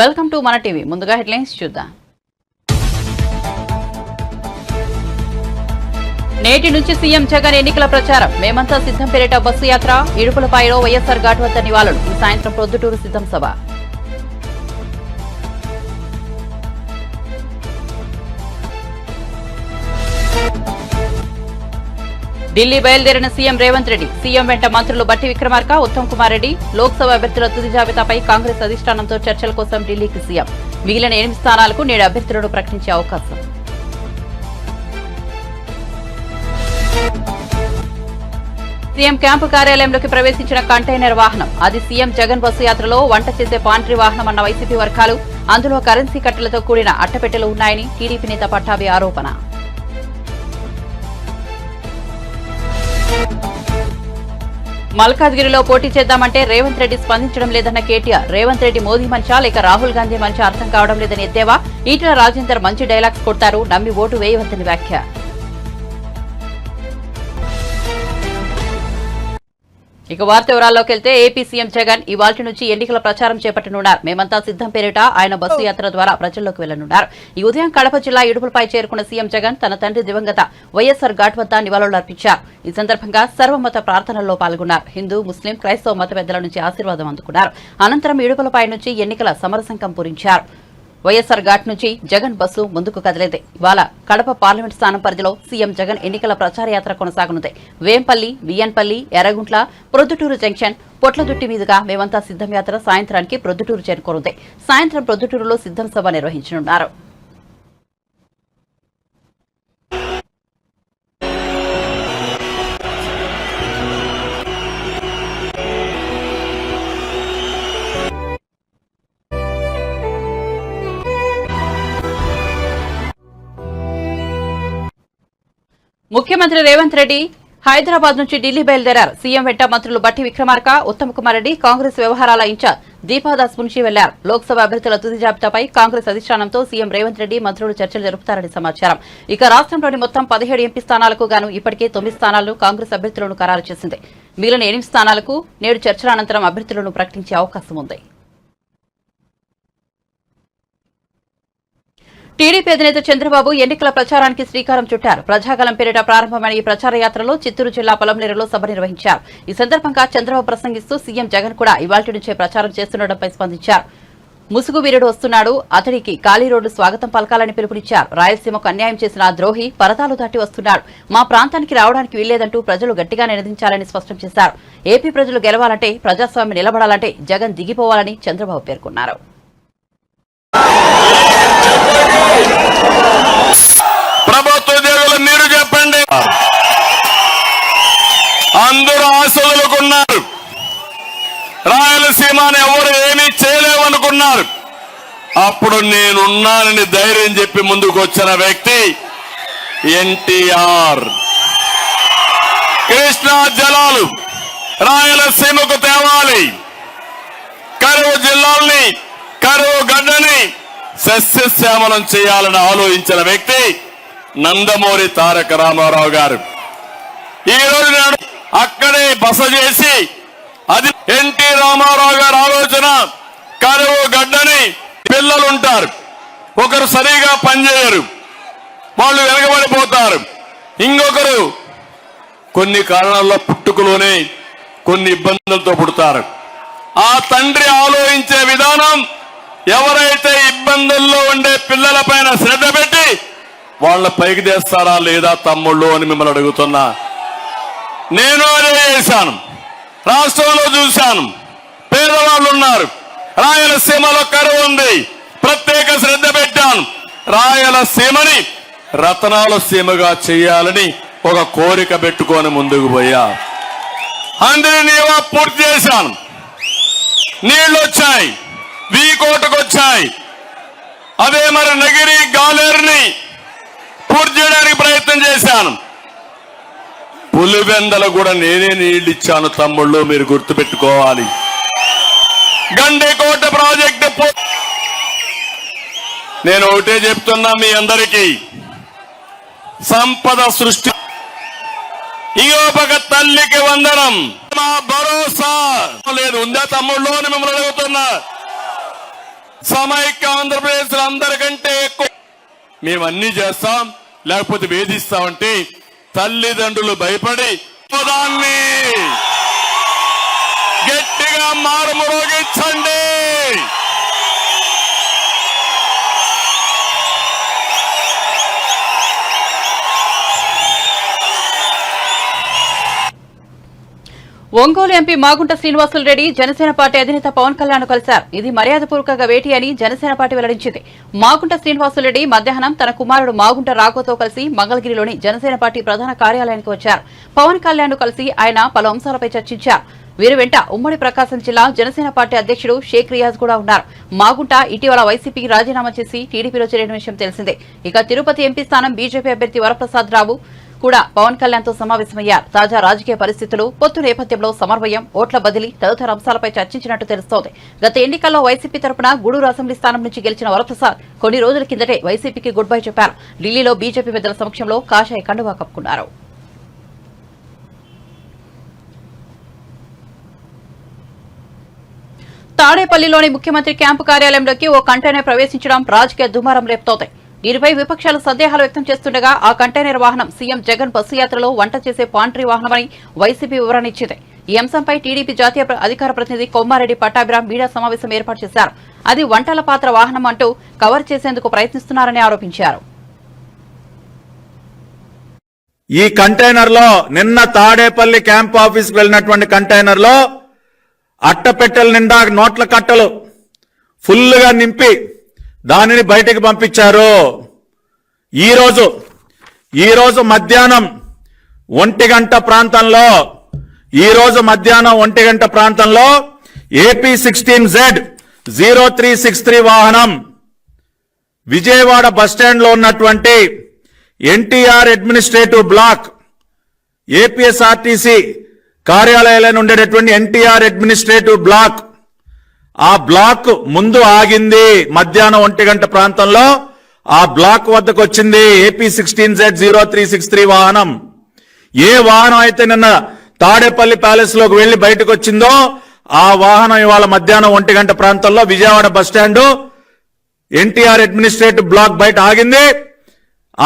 Welcome to మన TV. ముందుగా headlines చూద్దాం. నేటి నుంచి సీఎం జగన్ ఎన్నికల ప్రచారం. మేమంతా సిద్ధం పేరిట బస్సు యాత్ర. ఇడుపులపాయలో వైఎస్ఆర్ ఘాట్ వద్ద నివాళులు. ఈ సాయంత్రం ప్రొద్దుటూరు సిద్ధం సభ. ఢిల్లీ బయలుదేరిన సీఎం రేవంత్ రెడ్డి. సీఎం వెంట మంత్రులు బట్టి విక్రమార్క, ఉత్తమ్ కుమార్ రెడ్డి. లోక్సభ అభ్యర్థుల తుది జాబితాపై కాంగ్రెస్ అధిష్టానంతో చర్చల కోసం ఢిల్లీకి సీఎం. మిగిలిన 8 స్థానాలకు నేడు అభ్యర్థులను ప్రకటించే అవకాశం. సీఎం క్యాంపు కార్యాలయంలోకి ప్రవేశించిన కంటైనర్ వాహనం. అది సీఎం జగన్ బస్సు యాత్రలో వంట చేసే పాంట్రీ వాహనం అన్న వైసీపీ వర్గాలు. అందులో కరెన్సీ కట్టలతో కూడిన అట్టపెట్టెలు ఉన్నాయని టీడీపీ నేత పట్టాభి ఆరోపణ. మల్కాజ్గిరిలో పోటీ చేద్దామంటే రేవంత్ రెడ్డి స్పందించడం లేదన్న కేటీఆర్. రేవంత్ రెడ్డి మోదీ మంచా లేక రాహుల్ గాంధీ మంచా అర్థం కావడం లేదని ఎద్దేవా. ఈటెల రాజేందర్ మంచి డైలాగ్స్ కొడతారు, నమ్మి ఓటు వేయవద్దని వ్యాఖ్య. ఇక వార్త వివరాల్లోకి వెళ్తే ఏపీ సీఎం జగన్ ఇవాల్టి నుంచి ఎన్నికల ప్రచారం చేపట్టనున్నారు. మేమంతా సిద్ధం పేరిట ఆయన బస్సు యాత్ర ద్వారా ప్రజల్లోకి వెళ్లనున్నారు. ఈ ఉదయం కడప జిల్లా ఇడుపులపై చేరుకున్న సీఎం జగన్ తన తండ్రి దివంగత వైఎస్ఆర్ ఘాట్ వద్ద నివాళులర్పించారు. ఈ సందర్భంగా సర్వమత ప్రార్థనల్లో పాల్గొన్నారు. హిందూ, ముస్లిం, క్రైస్తవ మత పెద్దల నుంచి ఆశీర్వాదం అందుకున్నారు. అనంతరం ఇడుపులపై నుంచి ఎన్నికల సమరశంఖం పూరించారు. వైఎస్ఆర్ ఘాట్ నుంచి జగన్ బస్సు ముందుకు కదిలేది. ఇవాళ కడప పార్లమెంట్ స్థానం పరిధిలో సీఎం జగన్ ఎన్నికల ప్రచార యాత్ర కొనసాగనుంది. వేంపల్లి, వియ్యన్పల్లి, ఎర్రగుంట్ల, ప్రొద్దుటూరు జంక్షన్, పొట్లదుట్టి మీదుగా మేమంతా సిద్ధం యాత్ర సాయంత్రానికి ప్రొద్దుటూరు చేరుకోనుంది. సాయంత్రం ప్రొద్దుటూరులో సిద్ధం సభ నిర్వహించనున్నారు. ముఖ్యమంత్రి రేవంత్ రెడ్డి హైదరాబాద్ నుంచి ఢిల్లీ బయలుదేరారు. సీఎం వెంట మంత్రులు బట్టి విక్రమార్క, ఉత్తమ్ కుమార్ రెడ్డి, కాంగ్రెస్ వ్యవహారాల ఇన్ఛార్జ్ దీపాదాస్ మున్షి వెళ్లారు. లోక్సభ అభ్యర్థుల తుది జాబితాపై కాంగ్రెస్ అధిష్టానంతో సీఎం రేవంత్ రెడ్డి మంత్రులు చర్చలు జరుపుతారని సమాచారం. ఇక రాష్ట్రంలోని మొత్తం 17 ఎంపీ స్థానాలకు గాను ఇప్పటికే 9 స్థానాలను కాంగ్రెస్ అభ్యర్థులను ఖరారు చేసింది. మిగిలిన 8 స్థానాలకు నేడు చర్చల అనంతరం అభ్యర్థులను ప్రకటించే అవకాశం ఉంది. టీడీపీ అధినేత చంద్రబాబు ఎన్నికల ప్రచారానికి శ్రీకారం చుట్టారు. ప్రజాగలం పేరిట ప్రారంభమైన ఈ ప్రచార యాత్రలో చిత్తూరు జిల్లా పొలంనేరులో సభ నిర్వహించారు. ఈ సందర్భంగా చంద్రబాబు ప్రసంగిస్తూ సీఎం జగన్ కూడా ఇవాల్టి నుంచే ప్రచారం చేస్తుండటంపై స్పందించారు. ముసుగు వీరుడు వస్తున్నాడు, అతడికి ఖాళీ రోడ్డు స్వాగతం పలకాలని పిలుపునిచ్చారు. రాయలసీమకు అన్యాయం చేసిన ఆ ద్రోహి పరదాలు దాటి వస్తున్నాడు, మా ప్రాంతానికి రావడానికి వీల్లేదంటూ ప్రజలు గట్టిగా నినదించాలని స్పష్టం చేశారు. ఏపీ ప్రజలు గెలవాలంటే, ప్రజాస్వామ్యం నిలబడాలంటే జగన్ దిగిపోవాలని చంద్రబాబు పేర్కొన్నారు. ప్రభుత్వ ఉద్యోగులు మీరు చెప్పండి, అందరూ ఆశలుకున్నారు. రాయలసీమని ఎవరు ఏమీ చేయలేవనుకున్నారు. అప్పుడు నేనున్నానని ధైర్యం చెప్పి ముందుకు వచ్చిన వ్యక్తి ఎన్టీఆర్. కృష్ణా జలాలు రాయలసీమకు తేవాలి, కరువు జిల్లాల్ని, కరువు గడ్డని సస్యశ్యామలం చేయాలని ఆలోచించిన వ్యక్తి నందమూరి తారక రామారావు గారు. ఈ రోజు నాడు అక్కడే బస చేసి, అది ఎన్టీ రామారావు గారి ఆలోచన. కరువు గడ్డని పిల్లలుంటారు, ఒకరు సరిగా పనిచేయరు, వాళ్ళు వెనకబడిపోతారు. ఇంకొకరు కొన్ని కారణాల్లో పుట్టుకలోనే కొన్ని ఇబ్బందులతో పుడతారు. ఆ తండ్రి ఆలోచించే విధానం, ఎవరైతే ఇబ్బందుల్లో ఉండే పిల్లలపైన శ్రద్ధ పెట్టి వాళ్ళ పైకి తెస్తారా లేదా తమ్ముళ్ళు అని మిమ్మల్ని అడుగుతున్నా. నేను అదే చేశాను. రాష్ట్రంలో చూశాను, పేదవాళ్ళు ఉన్నారు, రాయలసీమలో కరువు ఉంది, ప్రత్యేక శ్రద్ధ పెట్టాను. రాయలసీమని రతనాల సీమగా చేయాలని ఒక కోరిక పెట్టుకొని ముందుకు పోయా. అందరినీ పూర్తి చేశాను. నీళ్లు వచ్చాయి, వీకోటకు వచ్చాయి. అదే మరి నగిరి, గాలేరుని పూర్తి చేయడానికి ప్రయత్నం చేశాను. పులివెందల కూడా నేనే నీళ్లు ఇచ్చాను తమ్ముళ్ళు, మీరు గుర్తుపెట్టుకోవాలి. గండికోట ప్రాజెక్టు నేను ఒకటే చెప్తున్నా మీ అందరికీ, సంపద సృష్టి. ఇయోపక తల్లికి వందనం, మా భరోసా లేదు ఉందా తమ్ముళ్ళు అని మిమ్మల్ని అడుగుతున్నా. సమైక్య ఆంధ్రప్రదేశ్ అందరికంటే ఎక్కువ మేమన్నీ చేస్తాం, లేకపోతే వేధిస్తామంటే తల్లిదండ్రులు భయపడి దాన్ని గట్టిగా మారుమోగించండి. ఒంగోలు ఎంపీ మాగుంట శ్రీనివాసులు రెడ్డి జనసేన పార్టీ అధినేత పవన్ కళ్యాణ్ కలిశారు. ఇది మర్యాదపూర్వక భేటీ అని జనసేన పార్టీ వెల్లడించింది. మాగుంట శ్రీనివాసులు రెడ్డి మధ్యాహ్నం తన కుమారుడు మాగుంట రాఘవతో కలిసి మంగళగిరిలోని జనసేన పార్టీ ప్రధాన కార్యాలయానికి వచ్చారు. పవన్ కళ్యాణ్ కలిసి ఆయన పలు అంశాలపై చర్చించారు. వీరి వెంట ఉమ్మడి ప్రకాశం జిల్లా జనసేన పార్టీ అధ్యక్షుడు షేక్ రియాజ్ కూడా ఉన్నారు. మాగుంట ఇటీవల వైసీపీకి రాజీనామా చేసి టీడీపీలో చేరిన విషయం తెలిసిందే. ఇక తిరుపతి ఎంపీ స్థానం బీజేపీ అభ్యర్థి వరప్రసాద్ రావు కూడా పవన్ కళ్యాణ్ తో సమావేశమయ్యారు. తాజా రాజకీయ పరిస్థితులు, పొత్తు నేపథ్యంలో సమన్వయం, ఓట్ల బదిలీ తదితర అంశాలపై చర్చించినట్టు తెలుస్తోంది. గత ఎన్నికల్లో వైసీపీ తరపున గూడూరు అసెంబ్లీ స్థానం నుంచి గెలిచిన వరప్రసాద్ కొన్ని రోజుల కిందటే వైసీపీకి గుడ్ బై చెప్పారు. ఢిల్లీలో బీజేపీ పెద్దల సమక్షంలో కాషాయ కండువా కప్పుకున్నారు. తాడేపల్లిలోని ముఖ్యమంత్రి క్యాంపు కార్యాలయంలోకి ఓ కంటైనర్ ప్రవేశించడం రాజకీయ దుమారం రేపుతోంది. దీనిపై విపక్షాలు సందేహాలు వ్యక్తం చేస్తుండగా ఆ కంటైనర్ వాహనం సీఎం జగన్ బస్సు యాత్రలో వంట చేసే పాంట్రీ వాహనమని వైసీపీ వివరణ ఇచ్చింది. ఈ అంశంపై టీడీపీ జాతీయ అధికార ప్రతినిధి కొమ్మారెడ్డి పట్టాభిరామ్ మీడియా సమావేశం ఏర్పాటు చేశారు. అది వంటల పాత్ర వాహనం అంటూ కవర్ చేసేందుకు ప్రయత్నిస్తున్నారని ఆరోపించారు. ఈ కంటైనర్ లో నిన్న తాడేపల్లి క్యాంప్ ఆఫీస్ కు వెళ్ళినటువంటి కంటైనర్ లో అట్టపెట్టెల నిండా నోట్ల కట్టలు ఫుల్ గా నింపి దానిని బయటికి పంపించారు. ఈరోజు మధ్యాహ్నం 1 గంట ప్రాంతంలో ఏపీ 16Z0363 వాహనం విజయవాడ బస్టాండ్ లో ఉన్నటువంటి ఎన్టీఆర్ అడ్మినిస్ట్రేటివ్ బ్లాక్ ఏపీఎస్ఆర్టీసీ కార్యాలయాలను ఉండేటటువంటి ఎన్టీఆర్ అడ్మినిస్ట్రేటివ్ బ్లాక్ ఆ బ్లాక్ ముందు ఆగింది. మధ్యాహ్నం 1 గంట ప్రాంతంలో ఆ బ్లాక్ వద్దకు వచ్చింది ఏపీ 16Z0363 వాహనం. ఏ వాహనం అయితే నిన్న తాడేపల్లి ప్యాలెస్ లోకి వెళ్లి బయటకు వచ్చిందో ఆ వాహనం ఇవాళ మధ్యాహ్నం 1 గంట ప్రాంతంలో Vijayawada bus stand NTR administrative block బయట ఆగింది.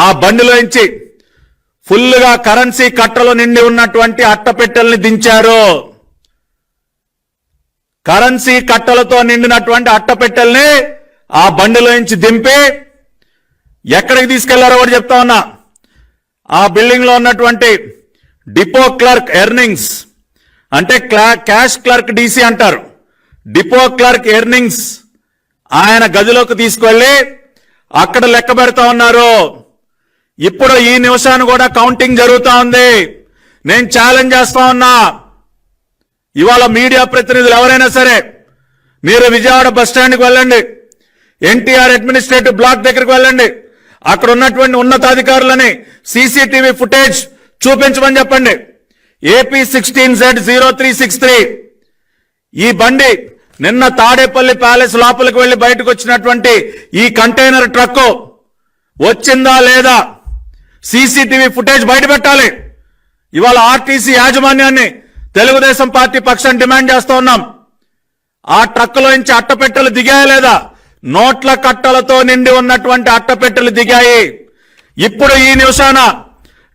ఆ బండిలోంచి ఫుల్ గా కరెన్సీ కట్టలు నిండి ఉన్నటువంటి అట్టపెట్టెల్ని దించారు. కరెన్సీ కట్టలతో నిండినటువంటి అట్టపెట్టెల్ని ఆ బండిలోంచి దింపి ఎక్కడికి తీసుకెళ్లారో కూడా చెప్తా ఉన్నా. ఆ బిల్డింగ్ లో ఉన్నటువంటి డిపో క్లర్క్ ఎర్నింగ్స్ అంటే క్యాష్ క్లర్క్ డీసీ అంటారు. డిపో క్లర్క్ ఎర్నింగ్స్ ఆయన గదిలోకి తీసుకెళ్లి అక్కడ లెక్క పెడతా ఉన్నారు. ఇప్పుడు ఈ నిమిషాన్ని కూడా కౌంటింగ్ జరుగుతా ఉంది. నేను ఛాలెంజ్ చేస్తా ఉన్నా, ఇవాళ మీడియా ప్రతినిధులు ఎవరైనా సరే మీరు విజయవాడ బస్టాండ్కి వెళ్ళండి, ఎన్టీఆర్ అడ్మినిస్ట్రేటివ్ బ్లాక్ దగ్గరికి వెళ్ళండి, అక్కడ ఉన్నటువంటి ఉన్నతాధికారులని సీసీటీవీ ఫుటేజ్ చూపించమని చెప్పండి. ఏపీ 16Z0363 ఈ బండి నిన్న తాడేపల్లి ప్యాలెస్ లోపలికి వెళ్లి బయటకు వచ్చినటువంటి ఈ కంటైనర్ ట్రక్ వచ్చిందా లేదా సీసీటీవీ ఫుటేజ్ బయట పెట్టాలి. ఇవాళ ఆర్టీసీ యాజమాన్యాన్ని తెలుగుదేశం పార్టీ పక్షం డిమాండ్ చేస్తూ ఉన్నాం. ఆ ట్రక్కులోంచి అట్టపెట్టెలు దిగాయా లేదా? నోట్ల కట్టలతో నిండి ఉన్నటువంటి అట్టపెట్టెలు దిగాయి. ఇప్పుడు ఈ నిమిషాన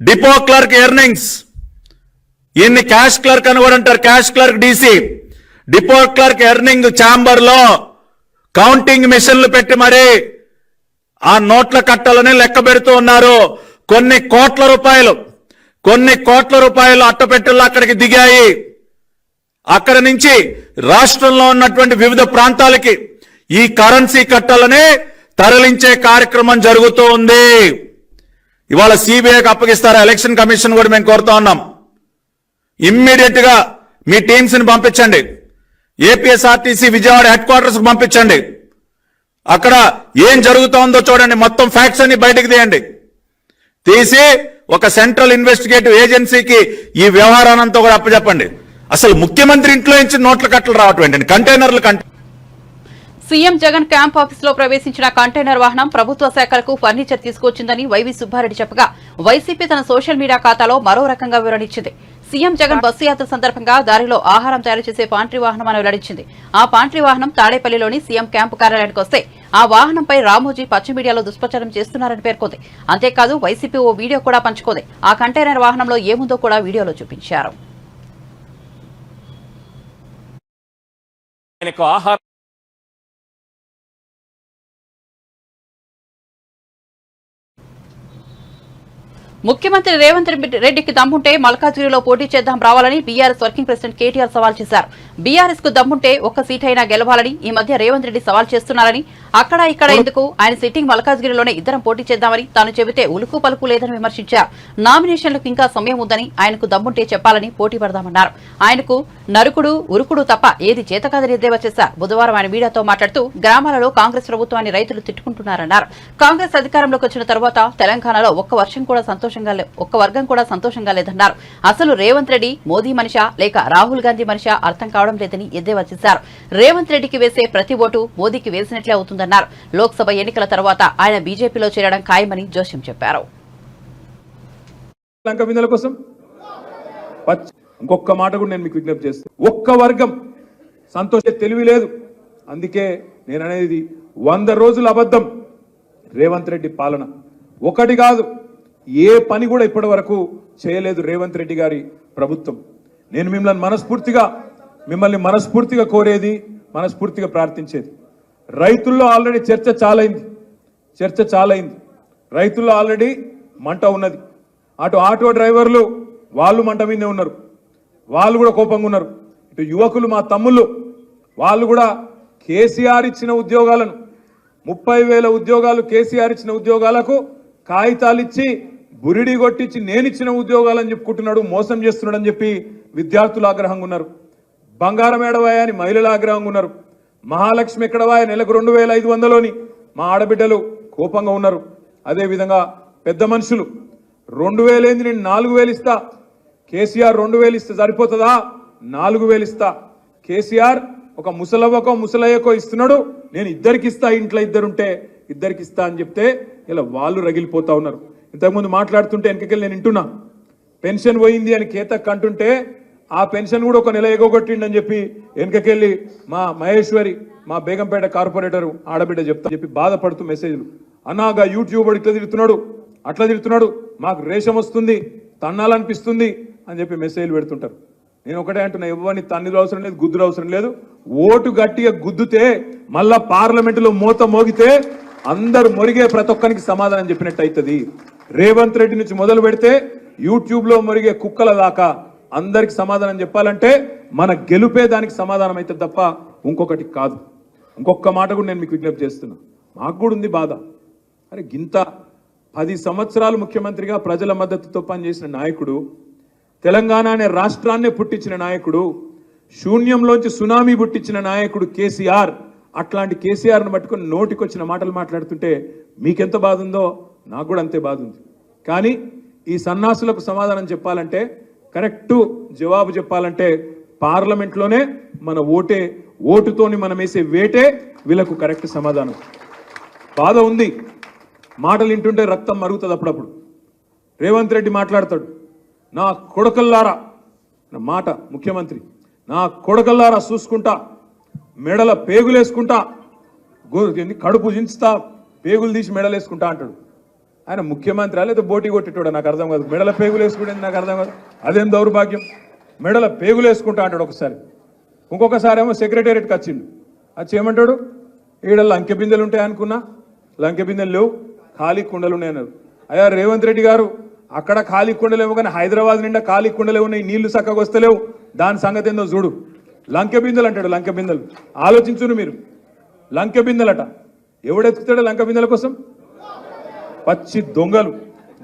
డిపో క్లర్క్ ఎర్నింగ్స్, ఈయన్ని క్యాష్ క్లర్క్ అని కూడా అంటారు, cash clerk DC, depot clerk earning chamber లో కౌంటింగ్ మిషన్లు పెట్టి మరి ఆ నోట్ల కట్టలని లెక్క పెడుతూ ఉన్నారు. కొన్ని కోట్ల రూపాయలు అట్టపెట్టెలు అక్కడికి దిగాయి. అక్కడి నుంచి రాష్ట్రంలో ఉన్నటువంటి వివిధ ప్రాంతాలకి ఈ కరెన్సీ కట్టలని తరలించే కార్యక్రమం జరుగుతూ ఉంది. ఇవాళ సిబిఐకి అప్పగిస్తారా? ఎలక్షన్ కమిషన్ కూడా మేము కోరుతా ఉన్నాం. ఇమ్మీడియట్ గా మీ టీమ్స్ ని పంపించండి, ఏపీఎస్ఆర్టీసీ విజయవాడ హెడ్ క్వార్టర్స్ కు పంపించండి. అక్కడ ఏం జరుగుతోందో చూడండి, మొత్తం ఫ్యాక్ట్స్ అన్ని బయటకు తీయండి. తీసి ఒక సెంట్రల్ ఇన్వెస్టిగేటివ్ ఏజెన్సీకి ఈ వ్యవహారానంతా కూడా అప్పచెప్పండి. అసలు ముఖ్యమంత్రి ఇంట్లో నుంచి నోట్ల కట్టలు రావటం ఏంటండి? కంటైనర్లు సీఎం జగన్ క్యాంప్ ఆఫీస్ లో ప్రవేశించిన కంటైనర్ వాహనం ప్రభుత్వ శాఖలకు ఫర్నిచర్ తీసుకొచ్చిందని వైవీ సుబ్బారెడ్డి చెప్పగా వైసీపీ తన సోషల్ మీడియా ఖాతాలో మరో రకంగా వివరణించింది. సీఎం జగన్ బస్సు యాత్ర సందర్భంగా దారిలో ఆహారం తయారు చేసే పాంట్రీ వాహనం అని వెల్లడించింది. ఆ పాంట్రీ వాహనం తాడేపల్లిలోని సీఎం క్యాంపు కార్యాలయానికి వస్తే ఆ వాహనంపై రామోజీ పచ్చి మీడియాలో దుష్ప్రచారం చేస్తున్నారని పేర్కొంది. అంతేకాదు వైసీపీ ఓ వీడియో కూడా పంచుకుంది. ఆ కంటైనర్ వాహనంలో ఏముందో కూడా వీడియోలో చూపించారు. ముఖ్యమంత్రి రేవంత్ రెడ్డికి దమ్ముంటే మల్కాజ్గిరిలో పోటీ చేద్దాం రావాలని బీఆర్ఎస్ వర్కింగ్ ప్రెసిడెంట్ కేటీఆర్ సవాల్ చేశారు. బీఆర్ఎస్ కు దమ్ముంటే ఒక్క సీట్ అయినా గెలవాలని ఈ మధ్య రేవంత్ రెడ్డి సవాల్ చేస్తున్నారని, అక్కడ ఇక్కడ ఎందుకు ఆయన సిట్టింగ్ మల్కాజ్గిరిలోనే ఇద్దరం పోటీ చేద్దామని తాను చెబితే ఉలుకు పలుకు లేదని విమర్శించారు. నామినేషన్లకు ఇంకా సమయం ఉందని, ఆయనకు దమ్ముంటే చెప్పాలని పోటీ పడదామన్నారు. ఆయనకు నరుకుడు ఉరుకుడు తప్ప ఏది చేతకాదని ఎద్దేవా చేశారు. బుధవారం ఆయన మీడియాతో మాట్లాడుతూ గ్రామాలలో కాంగ్రెస్ ప్రభుత్వాన్ని రైతులు తిట్టుకుంటున్నారన్నారు. కాంగ్రెస్ అధికారంలోకి వచ్చిన తర్వాత తెలంగాణలో ఒక్క వర్గం కూడా సంతోషంగా లేదన్నారు. అసలు రేవంత్ రెడ్డి మోదీ మనిషా లేక రాహుల్ గాంధీ మనిషా అర్థం కావడం లేదని ఎద్దేవా చేశారు. రేవంత్ రెడ్డికి వేసే ప్రతి ఓటు మోదీకి వేసినట్లే అవుతుందన్నారు. లోక్సభ ఎన్నికల తర్వాత ఆయన బీజేపీలో చేరడం ఖాయమని జోషిం చెప్పారు. ఇంకొక మాట కూడా నేను మీకు విజ్ఞప్తి చేస్తాను. ఒక్క వర్గం సంతోష తెలివి లేదు. అందుకే నేను అనేది 100 రోజుల అబద్ధం రేవంత్ రెడ్డి పాలన. ఒకటి కాదు, ఏ పని కూడా ఇప్పటి వరకు చేయలేదు రేవంత్ రెడ్డి గారి ప్రభుత్వం. నేను మిమ్మల్ని మనస్ఫూర్తిగా కోరేది, మనస్ఫూర్తిగా ప్రార్థించేది, రైతుల్లో ఆల్రెడీ చర్చ చాలైంది. రైతుల్లో ఆల్రెడీ మంట ఉన్నది. అటు ఆటో డ్రైవర్లు వాళ్ళు మంట మీదే ఉన్నారు, వాళ్ళు కూడా కోపంగా ఉన్నారు. ఇటు యువకులు మా తమ్ముళ్ళు వాళ్ళు కూడా కేసీఆర్ ఇచ్చిన ఉద్యోగాలను 30,000 ఉద్యోగాలు కేసీఆర్ ఇచ్చిన ఉద్యోగాలకు కాగితాలు ఇచ్చి బురిడి కొట్టించి నేనిచ్చిన ఉద్యోగాలని చెప్పుకుంటున్నాడు, మోసం చేస్తున్నాడు అని చెప్పి విద్యార్థులు ఆగ్రహంగా ఉన్నారు. బంగారం ఏడవాయ అని మహిళలు ఆగ్రహంగా ఉన్నారు. మహాలక్ష్మి ఎక్కడవాయ నెలకు 2,500లోని మా ఆడబిడ్డలు కోపంగా ఉన్నారు. అదేవిధంగా పెద్ద మనుషులు 2,000 ఏంది, నేను 4,000 ఇస్తా. కేసీఆర్ 2,000 ఇస్తే సరిపోతుందా? 4,000 ఇస్తా. కేసీఆర్ ఒక ముసలవ్వకో ముసలయ్యకో ఇస్తున్నాడు, నేను ఇద్దరికి ఇస్తా, ఇంట్లో ఇద్దరుంటే ఇద్దరికి ఇస్తా అని చెప్తే ఇలా వాళ్ళు రగిలిపోతా ఉన్నారు. ఇంతకుముందు మాట్లాడుతుంటే వెనకకెళ్ళి నేను వింటున్నా, పెన్షన్ పోయింది అని కేతక్ అంటుంటే ఆ పెన్షన్ కూడా ఒక నెల ఎగొట్టిండని చెప్పి వెనకకెళ్ళి మా మహేశ్వరి, మా బేగంపేట కార్పొరేటర్ ఆడబిడ్డ చెప్తా చెప్పి బాధపడుతూ మెసేజ్లు, అన్నాగా యూట్యూబర్ ఇట్లా తిరుగుతున్నాడు, మాకు రేషం వస్తుంది, తన్నాలనిపిస్తుంది అని చెప్పి మెసేజ్లు పెడుతుంటారు. నేను ఒకటే అంటున్నా, ఎవరిని తన్నిలు అవసరం లేదు, గుద్దులు అవసరం లేదు. ఓటు గట్టిగా గుద్దుతే మళ్ళా పార్లమెంటులో మోత మోగితే అందరు మొరిగే ప్రతి ఒక్కరికి సమాధానం చెప్పినట్టు అవుతుంది. రేవంత్ రెడ్డి నుంచి మొదలు పెడితే యూట్యూబ్ లో మొరిగే కుక్కల దాకా అందరికి సమాధానం చెప్పాలంటే మన గెలుపే దానికి సమాధానం అవుతుంది తప్ప ఇంకొకటి కాదు. ఇంకొక మాట కూడా నేను మీకు విజ్ఞప్తి చేస్తున్నా, మాకు కూడా ఉంది బాధ. అరే గింత 10 సంవత్సరాలు ముఖ్యమంత్రిగా ప్రజల మద్దతుతో పనిచేసిన నాయకుడు, తెలంగాణ అనే రాష్ట్రాన్నే పుట్టించిన నాయకుడు, శూన్యంలోంచి సునామీ పుట్టించిన నాయకుడు కేసీఆర్. అట్లాంటి కేసీఆర్ను పట్టుకొని నోటికొచ్చిన మాటలు మాట్లాడుతుంటే మీకెంత బాధ ఉందో నాకు కూడా అంతే బాధ ఉంది. కానీ ఈ సన్నాసులకు సమాధానం చెప్పాలంటే, కరెక్టు జవాబు చెప్పాలంటే పార్లమెంట్లోనే మన ఓటుతోని మనం వేసే వేటే వీళ్ళకు కరెక్ట్ సమాధానం. బాధ ఉంది, మాటలు వింటుంటే రక్తం మరుగుతుంది. అప్పుడప్పుడు రేవంత్ రెడ్డి మాట్లాడతాడు, నా కొడకల్లారా, నా మాట ముఖ్యమంత్రి, నా కొడకల్లారా చూసుకుంటా, మెడల పేగులేసుకుంటా, కడుపు జించుతా, పేగులు తీసి మెడలేసుకుంటా అంటాడు. ఆయన ముఖ్యమంత్రి లేదా బోటి కొట్టేటోడా నాకు అర్థం కాదు. మెడల పేగులు వేసుకుంటే నాకు అర్థం కాదు, అదేం దౌర్భాగ్యం. మెడల పేగులు వేసుకుంటా అంటాడు ఒకసారి. ఇంకొకసారి ఏమో సెక్రటేరియట్కి వచ్చిండు, వచ్చి ఏమంటాడు, ఈడ లంకె బిందెలు ఉంటాయి అనుకున్నా, లంకె బిందెలు లేవు, ఖాళీ కుండలు ఉన్నాయి అన్నారు. అయ్యా రేవంత్ రెడ్డి గారు, అక్కడ ఖాళీ కుండలేవు కానీ హైదరాబాద్ నిండా ఖాళీ కుండలే ఉన్నాయి, నీళ్లు చక్కగా వస్తలేవు, దాని సంగతి ఏందో చూడు. లంకె బిందెలు అంటాడు, లంకె బిందెలు. ఆలోచించును మీరు, లంకె బిందెలట. ఎవడెత్తుతాడు లంకె బిందెల కోసం? పచ్చి దొంగలు,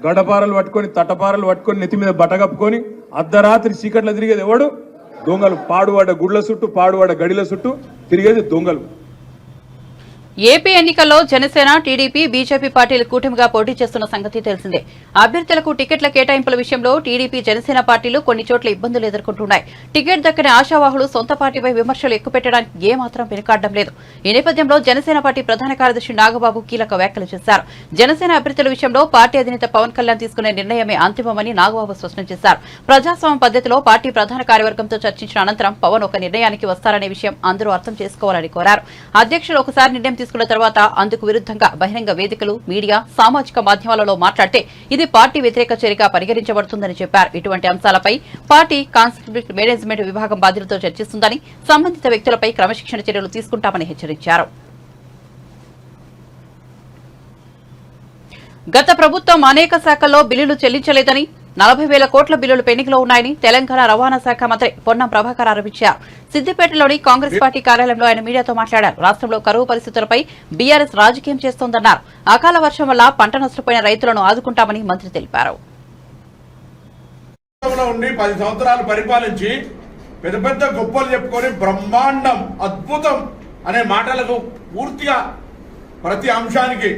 గడపారలు పట్టుకొని, తటపారలు పట్టుకొని, నెత్తి మీద బట్ట కప్పుకొని అర్ధరాత్రి చీకట్లో తిరిగేది ఎవడు? దొంగలు. పాడువాడ గుడ్ల చుట్టూ, పాడువాడ గడిల చుట్టూ తిరిగేది దొంగలు. ఏపీ ఎన్నికల్లో జనసేన, టీడీపీ, బీజేపీ పార్టీలు కూటమిగా పోటీ చేస్తున్న సంగతి తెలిసిందే. అభ్యర్థులకు టికెట్ల కేటాయింపుల విషయంలో టీడీపీ, జనసేన పార్టీలు కొన్ని చోట్ల ఇబ్బందులు ఎదుర్కొంటున్నాయి. టికెట్ దక్కని ఆశావాహులు సొంత పార్టీపై విమర్శలు ఎక్కుపెట్టడానికి ఏమాత్రం వెనుకాడడం లేదు. ఈ నేపథ్యంలో జనసేన పార్టీ ప్రధాన కార్యదర్శి నాగబాబు కీలక వ్యాఖ్యలు చేశారు. జనసేన అభ్యర్థుల విషయంలో పార్టీ అధినేత పవన్ కళ్యాణ్ తీసుకునే నిర్ణయమే అంతిమమని నాగబాబు స్పష్టం చేశారు. ప్రజాస్వామ్య పద్ధతిలో పార్టీ ప్రధాన కార్యవర్గంతో చర్చించిన అనంతరం పవన్ ఒక నిర్ణయానికి వస్తారనే విషయం అందరూ అర్థం చేసుకోవాలని కోరారు. అధ్యక్షులు ఒకసారి నిర్ణయం తీసుకున్న తర్వాత అందుకు విరుద్ధంగా బహిరంగ వేదికలు, మీడియా, సామాజిక మాధ్యమాలలో మాట్లాడితే ఇది పార్టీ వ్యతిరేక చర్యగా పరిగణించబడుతుందని చెప్పారు. ఇటువంటి అంశాలపై పార్టీ కాన్ఫ్లిక్ట్ మేనేజ్మెంట్ విభాగం బాధ్యులతో చర్చిస్తుందని, సంబంధిత వ్యక్తులపై క్రమశిక్షణ చర్యలు తీసుకుంటామని హెచ్చరించారు. గత ప్రభుత్వం అనేక శాఖల్లో బిల్లులు చెల్లించలేదని, 40,000 కోట్ల బిల్లులు పెండింగ్ లో ఉన్నాయని తెలంగాణ రవాణా శాఖ మంత్రి పొన్నం ప్రభాకర్ ఆరోపించారు. సిద్దిపేటలోని కాంగ్రెస్ పార్టీ కార్యాలయంలో ఆయన మీడియాతో మాట్లాడారు. రాష్ట్రంలో కరువు పరిస్థితులపై బీఆర్ఎస్ రాజకీయం చేస్తోందన్నారు. అకాల వర్షం వల్ల పంట నష్టపోయిన రైతులను ఆదుకుంటామని మంత్రి తెలిపారు. 10 సంవత్సరాలు పరిపాలించి పెద్ద పెద్ద గొప్పలు చెప్పుకొని బ్రహ్మాండం, అద్భుతం అనే మాటలకు పూర్తిగా ప్రతి అంశానికి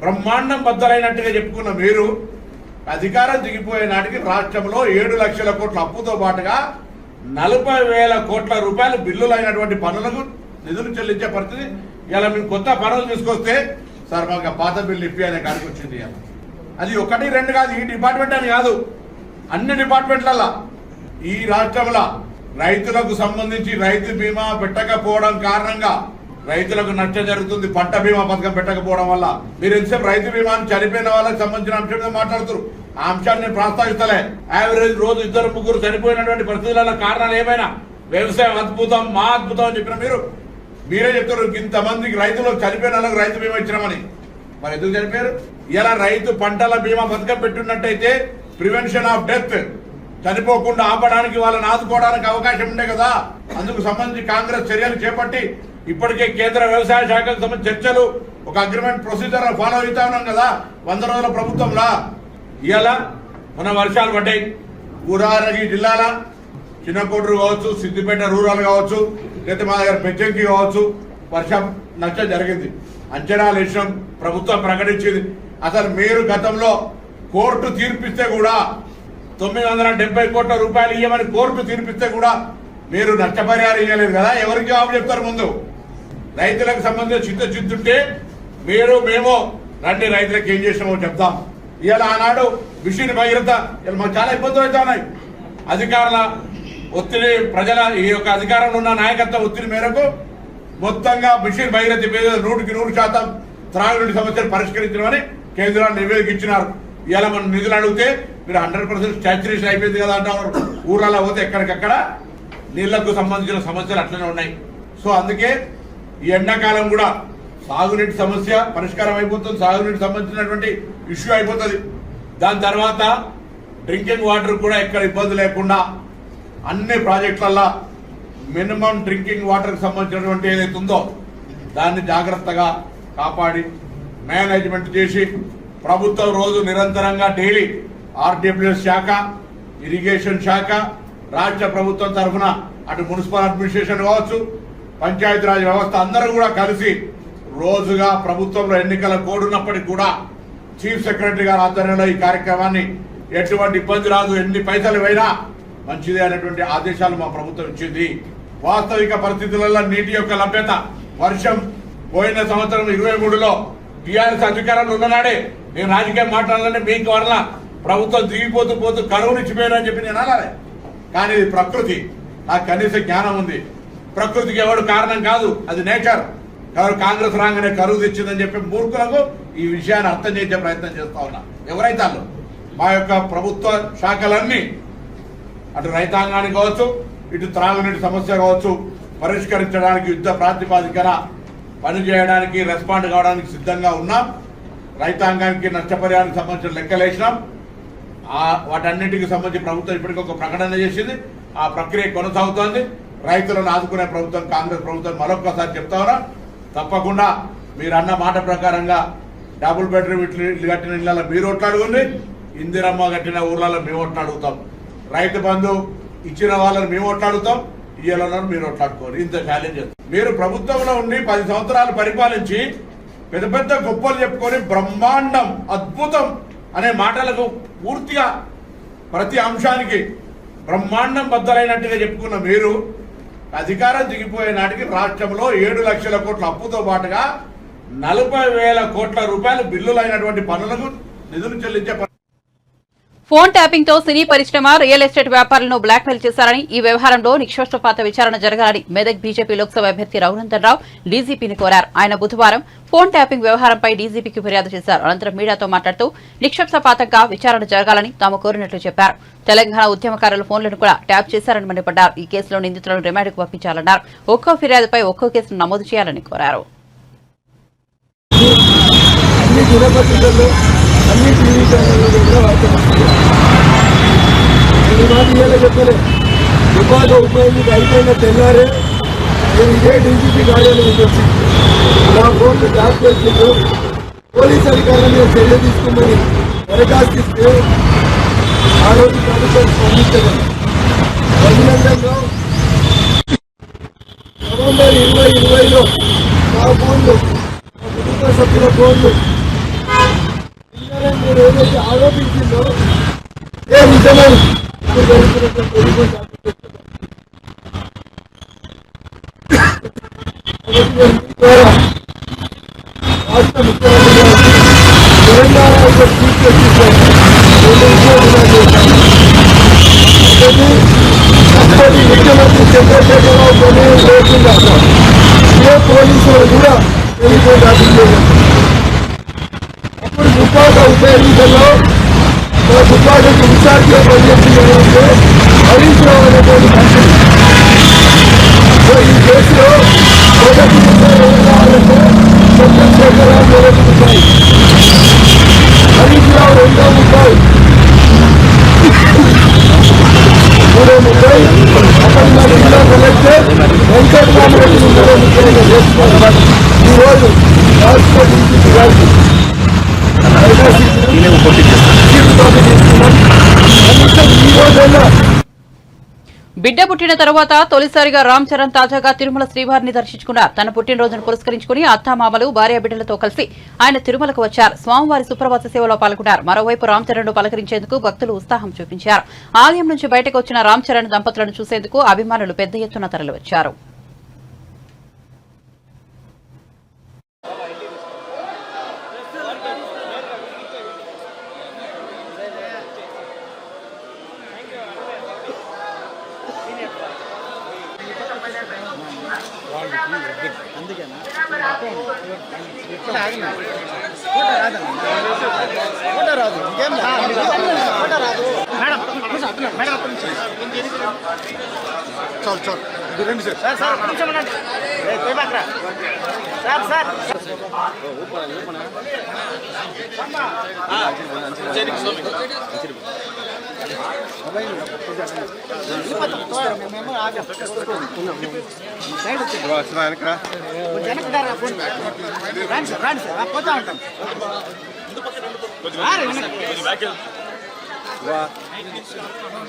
బ్రహ్మాండం బద్దలైనట్టుగా చెప్పుకున్న మీరు అధికారం దిగిపోయే నాటికి రాష్ట్రంలో 7 లక్షల కోట్ల అప్పుతో పాటుగా 40,000 కోట్ల రూపాయలు బిల్లులైనటువంటి పనులకు నిధులు చెల్లించే పరిస్థితి. ఇలా మేము కొత్త పనులు తీసుకొస్తే సార్ మాకు పాత బిల్లు ఇప్పి అనే కాడికి వచ్చింది. అది 1, 2 కాదు, ఈ డిపార్ట్మెంట్ అని కాదు, అన్ని డిపార్ట్మెంట్లలో ఈ రాష్ట్రంలో రైతులకు సంబంధించి రైతు బీమా పెట్టకపోవడం కారణంగా రైతులకు నష్టం జరుగుతుంది. పంట బీమా పథకం పెట్టకపోవడం వల్ల మీరు ఎంతసేపు రైతు బీమాని చనిపోయిన వాళ్ళకి సంబంధించిన అంశం మీద మాట్లాడుతున్నారు. ఆ అంశాన్ని నేను ప్రస్తావిస్తలే. యావరేజ్ రోజు 2-3 చనిపోయినటువంటి పరిస్థితుల కారణాలు ఏమైనా వ్యవసాయం అద్భుతం, మా అద్భుతం అని చెప్పిన మీరే చెప్తారు. ఇంతమందికి రైతులకు చనిపోయిన వాళ్ళకి రైతు బీమా ఇచ్చినామని. మరి ఎందుకు చనిపోయారు? ఇలా రైతు పంటల బీమా పథకం పెట్టున్నట్టయితే ప్రివెన్షన్ ఆఫ్ డెత్, చనిపోకుండా ఆపడానికి, వాళ్ళని ఆదుకోవడానికి అవకాశం ఉండే కదా. అందుకు సంబంధించి కాంగ్రెస్ చర్యలు చేపట్టి ఇప్పటికే కేంద్ర వ్యవసాయ శాఖకు సంబంధించి చర్చలు, ఒక అగ్రిమెంట్ ప్రొసీజర్ ఫాలో అవుతా ఉన్నాం కదా 100 రోజుల ప్రభుత్వంలో. ఇలా మన వర్షాలు పడ్డాయి. ఊరారగి జిల్లాల చిన్నకోటూరు కావచ్చు, సిద్దిపేట రూరల్ కావచ్చు, లేకపోతే మా దగ్గర పెచ్చంకి కావచ్చు, వర్షం నష్టం జరిగింది. అంచనాలు వేసినాం, ప్రభుత్వం ప్రకటించింది. అసలు మీరు గతంలో కోర్టు తీర్పిస్తే కూడా 970 కోట్ల రూపాయలు ఇవ్వమని కోర్టు తీర్పిస్తే కూడా మీరు నష్టపరిహారం ఇవ్వలేదు కదా. ఎవరికి జవాబు చెప్తారు? ముందు రైతులకు సంబంధించిన చిత్తుంటే మీరు మేము రండి రైతులకు ఏం చేసినామో చెప్తాం. ఇవాళ ఆనాడు మిషన్ భగీరథ ఇలా మాకు చాలా ఇబ్బందులు అవుతా ఉన్నాయి. అధికారుల ఒత్తిడి, ప్రజల ఈ యొక్క అధికారంలో ఉన్న నాయకత్వ ఒత్తిడి మేరకు మొత్తంగా మిషన్ భగీరథ 100% త్రాగునీటి సమస్యలు పరిష్కరించడమని కేంద్రాన్ని నివేదిక ఇచ్చినారు. ఇవాళ మనం నిధులు అడిగితే మీరు 100% స్టాచ్యురేషన్ అయిపోయింది కదా అంటారు. ఊర్లలో పోతే ఎక్కడికక్కడ నీళ్లకు సంబంధించిన సమస్యలు అట్లనే ఉన్నాయి. సో అందుకే ఈ ఎండాకాలం కూడా సాగునీటి సమస్య పరిష్కారం అయిపోతుంది, సాగునీటి సంబంధించినటువంటి ఇష్యూ అయిపోతుంది. దాని తర్వాత డ్రింకింగ్ వాటర్ కూడా ఎక్కడ ఇబ్బంది లేకుండా అన్ని ప్రాజెక్టులలో మినిమం డ్రింకింగ్ వాటర్కి సంబంధించినటువంటి ఏదైతే ఉందో దాన్ని జాగ్రత్తగా కాపాడి మేనేజ్మెంట్ చేసి ప్రభుత్వం రోజు నిరంతరంగా డైలీ ఆర్డబ్ల్యూఎస్ శాఖ, ఇరిగేషన్ శాఖ, రాష్ట్ర ప్రభుత్వం తరఫున అటు మున్సిపల్ అడ్మినిస్ట్రేషన్ కావచ్చు, పంచాయతీరాజ్ వ్యవస్థ అందరూ కూడా కలిసి రోజుగా ప్రభుత్వంలో ఎన్నికల కోడ్ ఉన్నప్పటికీ కూడా చీఫ్ సెక్రటరీ గారి ఆధ్వర్యంలో ఈ కార్యక్రమాన్ని ఎటువంటి ఇబ్బంది రాదు, ఎన్ని పైసలు అయినా మంచిది అనేటువంటి ఆదేశాలు మా ప్రభుత్వం ఇచ్చింది. వాస్తవిక పరిస్థితులలో నీటి యొక్క లభ్యత, వర్షం పోయిన సంవత్సరం 23లో టీఆర్ఎస్ అధికారంలో ఉన్ననాడే నేను రాజకీయం మాట్లాడాలంటే మీకు వల్ల ప్రభుత్వం దిగిపోతూ కరువునిచ్చిపోయారని చెప్పి నేను అనాలి. కానీ ఇది ప్రకృతి, నాకు కనీస జ్ఞానం ఉంది. ప్రకృతికి ఎవడు కారణం కాదు, అది నేచర్. కాంగ్రెస్ రాగానే కరువు తెచ్చిందని చెప్పి మూర్ఖులకు ఈ విషయాన్ని అర్థం చేసే ప్రయత్నం చేస్తా ఉన్నా. ఎవరైతే మా యొక్క ప్రభుత్వ శాఖలన్నీ అటు రైతాంగానికి కావచ్చు, ఇటు త్రాగునీటి సమస్య కావచ్చు పరిష్కరించడానికి యుద్ధ ప్రాతిపాదికన పనిచేయడానికి, రెస్పాండ్ కావడానికి సిద్ధంగా ఉన్నాం. రైతాంగానికి నష్టపరిహారానికి సంబంధించిన లెక్కలేసినాం. వాటన్నింటికి సంబంధించి ప్రభుత్వం ఇప్పటికీ ఒక ప్రకటన చేసింది. ఆ ప్రక్రియ కొనసాగుతోంది. రైతులను ఆదుకునే ప్రభుత్వం కాంగ్రెస్ ప్రభుత్వం. మరొకసారి చెప్తా ఉన్నా, తప్పకుండా మీరు అన్న మాట ప్రకారంగా డబుల్ బెడ్రూమ్ ఇల్లు కట్టిన ఇళ్లలో మీరు ఓట్లాడుకోండి, ఇందిరమ్మ కట్టిన ఊర్లలో మేము ఓట్లాడుగుతాం, రైతు బంధు ఇచ్చిన వాళ్ళని మేము ఓట్లాడుతాం, ఇయ్యాలన్నారు, మీరు అట్లాడుకోరు. ఇంత ఛాలెంజ్ చేస్తారు. మీరు ప్రభుత్వంలో ఉండి 10 సంవత్సరాలు పరిపాలించి పెద్ద పెద్ద గొప్పలు చెప్పుకొని బ్రహ్మాండం అద్భుతం అనే మాటలకు పూర్తిగా ప్రతి అంశానికి బ్రహ్మాండం బద్దలైనట్టుగా చెప్పుకున్న మీరు అధికారం దిగిపోయే నాటికి రాష్ట్రంలో 7 లక్షల కోట్ల అప్పుతో పాటుగా 40,000 కోట్ల రూపాయలు బిల్లులైనటువంటి పనులకు నిధులు చెల్లించే ఫోన్ ట్యాపింగ్ తో సినీ పరిశ్రమ రియల్ ఎస్టేట్ వ్యాపారులను బ్లాక్మెయిల్ చేశారని, ఈ వ్యవహారంలో నిష్పక్షపాత విచారణ జరగాలని మెదక్ బీజేపీ లోక్సభ అభ్యర్థి రఘునందన్ రావు డీజీపీని కోరారు. ఆయన బుధవారం ఫోన్ ట్యాపింగ్ వ్యవహారంపై డీజీపీకి ఫిర్యాదు చేశారు. అనంతరం మీడియాతో మాట్లాడుతూ నిష్పక్షపాతంగా విచారణ జరగాలని తాము కోరినట్లు చెప్పారు. తెలంగాణ ఉద్యమకారుల ఫోన్లను కూడా ట్యాప్ చేశారని మండిపడ్డారు. ఈ కేసులో నిందితులను రిమాండ్కు పంపించాలన్నారు. ఒక్కో ఫిర్యాదుపై ఒక్కో కేసును నమోదు చేయాలని కోరారు. అన్ని టీవీ ఛానల్లో కూడా వార్తలు చెప్పలే. దుబాగా ఉపయోగించి అయిపోయిన తెల్లారే నేను ఇదే డీజీపీ కార్యాలయం వచ్చి నా ఫోన్లు ట్యాప్ చేస్తూ పోలీస్ అధికారుల మీద చర్య తీసుకోమని దరఖాస్తు ఇస్తే ఆ రోజు ప్రభుత్వం స్పందించడం. రఘునందన్ రావు నవంబర్ 2020లో నా ఫోన్లు, మా కుటుంబ సభ్యుల ఫోన్లు మీరు ఏదైతే ఆరోపించిందో ఏ నిజమని రాష్ట్ర ముఖ్యమంత్రి గారికి తెలంగాణ ముఖ్యమంత్రి చంద్రశేఖరరావు ప్రమేయం లేకుండా ఏ పోలీసులు కూడా టెలిఫోన్ ట్యాపింగ్ చేయలేదు. అప్పుడు దుబ్బాక ఉప ఎన్నికల్లో మన దుబ్బాకకి ఇన్ఛార్జిగా పనిచేస్తుంటే హరీష్ రావు అనేటువంటి మంత్రి. ఈ కేసులో మొదటి ఏం కావాలంటే చంద్రశేఖరరావు మొదటి ముద్దాయి, హరీష్ రావు రెండో ముద్దాయి, మూడో ముద్దాయి అక్కడ జిల్లా కలెక్టర్ వెంకటరామరెడ్డి మూడో ముద్దాయిగా చేసుకోవాలి. ఈరోజు రాష్ట్ర డీజీపీ గారికి బిడ్డ పుట్టిన తరువాత తొలిసారిగా రామ్ చరణ్ తాజాగా తిరుమల శ్రీవారిని దర్శించుకున్నారు. తన పుట్టినరోజును పురస్కరించుకుని అత్తామామలు భార్య బిడ్డలతో కలిసి ఆయన తిరుమలకు వచ్చారు. స్వామివారి సుప్రభాత సేవలో పాల్గొన్నారు. మరోవైపు రామ్ చరణ్ ను పలకరించేందుకు భక్తులు ఉత్సాహం చూపించారు. ఆలయం నుంచి బయటకు వచ్చిన రామ్ చరణ్ దంపతులను చూసేందుకు అభిమానులు పెద్ద ఎత్తున తరలివచ్చారు.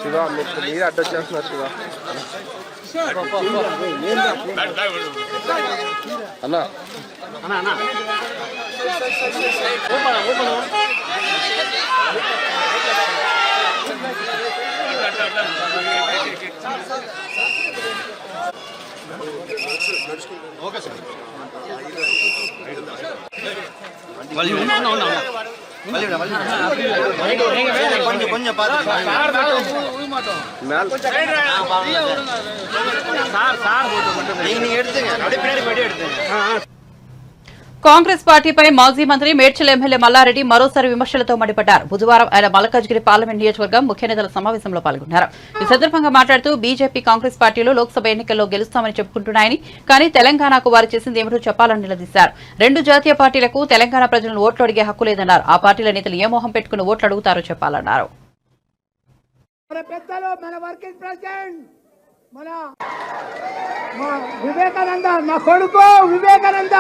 శివ మీరు అడ్డొచ్చేస్తున్నారు శివ అన్నా ఓకే సార్ கொஞ்சம் కాంగ్రెస్ పార్టీపై మాజీ మంత్రి మేడ్చల్ ఎమ్మెల్యే మల్లారెడ్డి మరోసారి విమర్శలతో మండిపడ్డారు. బుధవారం ఆయన మల్కాజ్గిరి పార్లమెంట్ నియోజకవర్గం ముఖ్య నేతల సమావేశంలో పాల్గొన్నారు. ఈ సందర్భంగా మాట్లాడుతూ బీజేపీ కాంగ్రెస్ పార్టీలు లోక్సభ ఎన్నికల్లో గెలుస్తామని చెప్పుకుంటున్నాయని, కానీ తెలంగాణకు వారు చేసింది ఏమిటో చెప్పాలని నిలదీశారు. 2 జాతీయ పార్టీలకు తెలంగాణ ప్రజలను ఓట్లు అడిగే హక్కు లేదన్నారు. ఆ పార్టీల నేతలు ఏ మోహం పెట్టుకుని ఓట్లు అడుగుతారో చెప్పాలన్నారు. వివేకానంద మా కొడుకు వివేకానంద,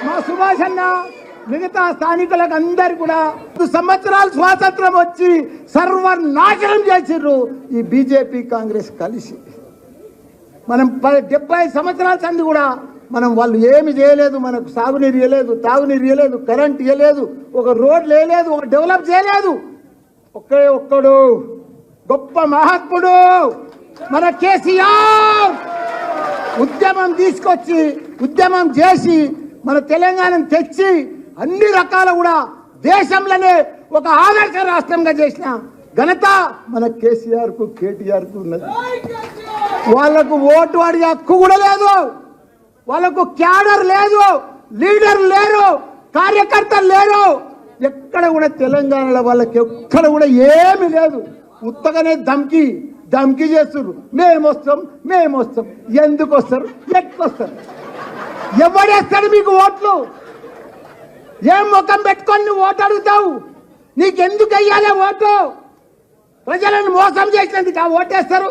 మా సుభాష్ అన్న, మిగతా స్థానికులకు అందరు కూడా 2 సంవత్సరాలు స్వాతంత్రం వచ్చి సర్వనాశనం చేసిర్రు ఈ బీజేపీ కాంగ్రెస్ కలిసి. మనం 70 సంవత్సరాల సంది కూడా మనం వాళ్ళు ఏమి చేయలేదు, మనకు సాగునీరు ఇవ్వలేదు, తాగునీరు ఇవ్వలేదు, కరెంట్ ఇవ్వలేదు, ఒక రోడ్లు వేయలేదు, ఒక డెవలప్ చేయలేదు. ఒక్కడు గొప్ప మహాత్ముడు మన కేసీఆర్ ఉద్యమం తీసుకొచ్చి ఉద్యమం చేసి మన తెలంగాణను తెచ్చి అన్ని రకాల కూడా దేశంలోనే ఒక ఆదర్శ రాష్ట్రంగా చేసిన ఘనత మన కేసీఆర్ కు కేటీఆర్ కు ఉన్నది. వాళ్లకు ఓటు అడిగే హక్కు కూడా లేదు, వాళ్ళకు క్యాడర్ లేదు, లీడర్ లేరు, కార్యకర్తలు లేరు. ఎక్కడ కూడా తెలంగాణలో వాళ్ళకి ఎక్కడ కూడా ఏమి లేదు. ఉత్తగానే ధమ్కి చేస్తున్నారు. మేము వస్తాం. ఎందుకు వస్తారు? ఎట్లొస్తారు? ఎవడేస్తాడు మీకు ఓట్లు? ఏం ముఖం పెట్టుకొని నువ్వు ఓటు అడుగుతావు? నీకెందుకు వెయ్యాలి ఓటు? ప్రజలను మోసం చేసినందుకు ఆ ఓటేస్తారు.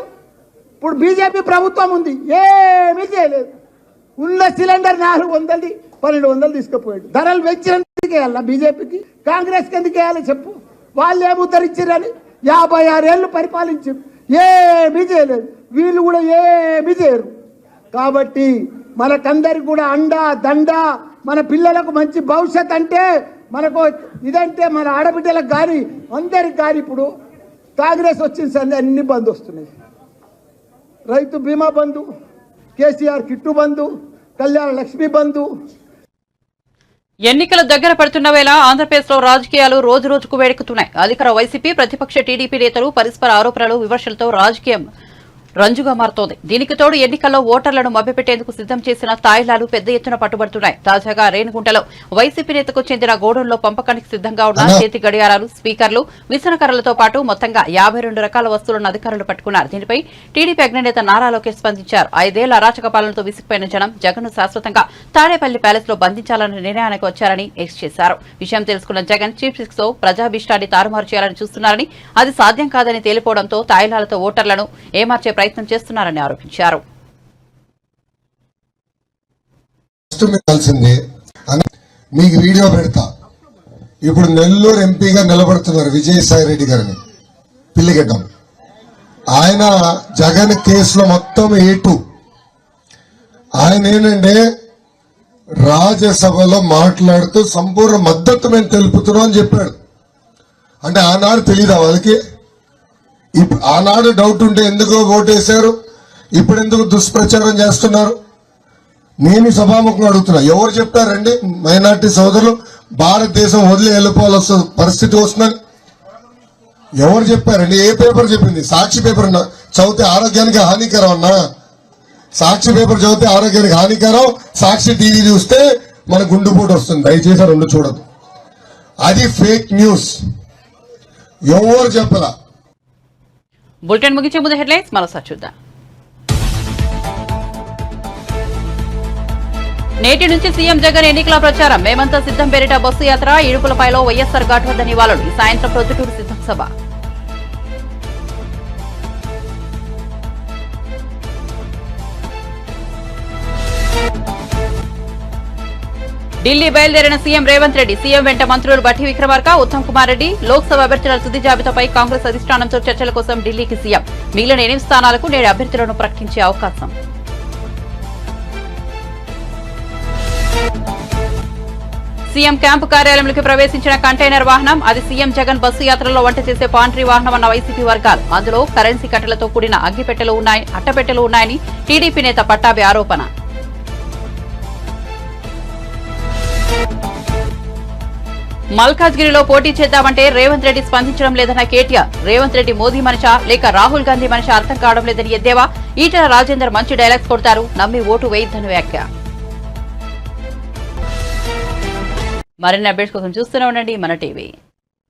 ఇప్పుడు బీజేపీ ప్రభుత్వం ఉంది, ఏమీ చేయలేదు. ఉన్న సిలిండర్ 400 1200 తీసుకుపోయాడు. ధరలు పెంచినందుకు వేయాలా బీజేపీకి? కాంగ్రెస్కి ఎందుకు వేయాలి చెప్పు? వాళ్ళు ఏమి ఉద్ధరించారని 56 ఏళ్ళు పరిపాలించారు, ఏమీ చేయలేదు. వీళ్ళు కూడా ఏమీ చేయరు. కాబట్టి మనకందరికి కూడా అండా దండ, మన పిల్లలకు మంచి భవిష్యత్ అంటే మనకు ఇదంటే మన ఆడబిడ్డలకు కానీ అందరికి కానీ ఇప్పుడు కాంగ్రెస్ వచ్చిన సంది అన్ని బంద్ వస్తున్నాయి. రైతు బీమా బంధు, కేసీఆర్ కిట్టు బంధు, కళ్యాణ లక్ష్మి బంధు. ఎన్నికలు దగ్గర పడుతున్న వేళ ఆంధ్రప్రదేశ్ లో రాజకీయాలు రోజు రోజుకు వేడెక్కుతున్నాయి. అధికార వైసీపీ, ప్రతిపక్ష టీడీపీ నేతలు పరస్పర ఆరోపణలు, విమర్శలతో రాజకీయం రంజుగా మారుతోంది. దీనికి తోడు ఎన్నికల్లో ఓటర్లను మభ్యపెట్టేందుకు సిద్దం చేసిన తాయిలాలు పెద్ద ఎత్తున పట్టుబడుతున్నాయి. తాజాగా రేణిగుంటలో వైసీపీ నేతకు చెందిన గోడౌన్లో పంపకానికి సిద్దంగా ఉన్న చేతి గడియారాలు, స్పీకర్లు, విసనకర్రలతో పాటు మొత్తంగా 52 రకాల వస్తువులను అధికారులు పట్టుకున్నారు. దీనిపై టీడీపీ అగ్రనేత నారా లోకేష్ స్పందించారు. 5 ఏళ్ల అరాచక పాలనతో విసిగిపోయిన జనం జగన్ను శాశ్వతంగా తాడేపల్లి ప్యాలెస్ లో బంధించాలన్న నిర్ణయానికి వచ్చారని ఎక్స్ చేశారు. విషయం తెలుసుకున్న జగన్ చీఫ్ సిక్స్ తో ప్రజాభీష్టాన్ని తారుమారు చేయాలని చూస్తున్నారని, అది సాధ్యం కాదని తేలిపోవడంతో తాయిలాలతో ఓటర్లను ఏమార్చే ప్రయత్నం చేస్తున్నారని ఆరోపించారు. మీకు వీడియో పెడతా. ఇప్పుడు నెల్లూరు ఎంపీగా నిలబడుతున్నారు విజయసాయి రెడ్డి గారిని, పిల్లిగడ్డం. ఆయన జగన్ కేసులో మొత్తం A2. ఆయన ఏంటంటే రాజ్యసభలో మాట్లాడుతూ సంపూర్ణ మద్దతు మేము తెలుపుతున్నాం అని చెప్పాడు. అంటే ఆనాడు తెలీదా వాళ్ళకి? ఆనాడు డౌట్ ఉంటే ఎందుకు ఓటేశారు, ఇప్పుడు ఎందుకు దుష్ప్రచారం చేస్తున్నారు? నేను సభాముఖంగా అడుగుతున్నా, ఎవరు చెప్పారండి మైనార్టీ సోదరులు భారతదేశం వదిలి వెళ్ళిపోవాల్సిన పరిస్థితి వస్తుందని? ఎవరు చెప్పారండి? ఏ పేపర్ చెప్పింది? సాక్షి పేపర్ చదివితే ఆరోగ్యానికి హానికరం అన్నా? సాక్షి పేపర్ చదివితే ఆరోగ్యానికి హానికరం, సాక్షి టీవీ చూస్తే మన గుండెపోటు వస్తుంది. దయచేసి రెండు చూడదు, అది ఫేక్ న్యూస్. ఎవరు చెప్పలా. బులెటిన్ ముగించే ముందు హెడ్లైన్స్ మరోసారి చూద్దాం. నేటి నుంచి సీఎం జగన్ ఎన్నికల ప్రచారం. మేమంతా సిద్దం పేరిట బస్సు యాత్ర. ఇడుపులపైలో వైఎస్సార్ ఘాట్ నివాళులు. ఈ సాయంత్రం ప్రొద్దుటూరు సిద్దం సభ. ఢిల్లీ బయలుదేరిన సీఎం రేవంత్ రెడ్డి. సీఎం వెంట మంత్రులు బట్టి విక్రమార్క, ఉత్తమ్ కుమార్ రెడ్డి. లోక్సభ అభ్యర్థుల తుది జాబితాపై కాంగ్రెస్ అధిష్టానంతో చర్చల కోసం ఢిల్లీకి సీఎం. మిగిలిన 8 స్థానాలకు నేడు అభ్యర్థులను ప్రకటించే అవకాశం. సీఎం క్యాంపు కార్యాలయంలోకి ప్రవేశించిన కంటైనర్ వాహనం. అది సీఎం జగన్ బస్సు యాత్రలో వంట చేసే పాంట్రీ వాహనం అన్న వైసీపీ వర్గాలు. అందులో కరెన్సీ కట్టెలతో కూడిన అట్టపెట్టెలు ఉన్నాయని టీడీపీ నేత పట్టాభి ఆరోపణ. మల్కాజ్గిరిలో పోటీ చేద్దామంటే రేవంత్ రెడ్డి స్పందించడం లేదన్న కేటీఆర్. రేవంత్ రెడ్డి మోదీ మనిషా లేక రాహుల్ గాంధీ మనిషా అర్థం కావడం లేదని ఎద్దేవా. ఈటెల రాజేందర్ మంచి డైలాగ్స్ కొడతారు, నమ్మి ఓటు వేయొద్దని వ్యాఖ్య. మరిన్ని అప్డేట్స్ కోసం చూస్తూనే ఉండండి మన టీవీ.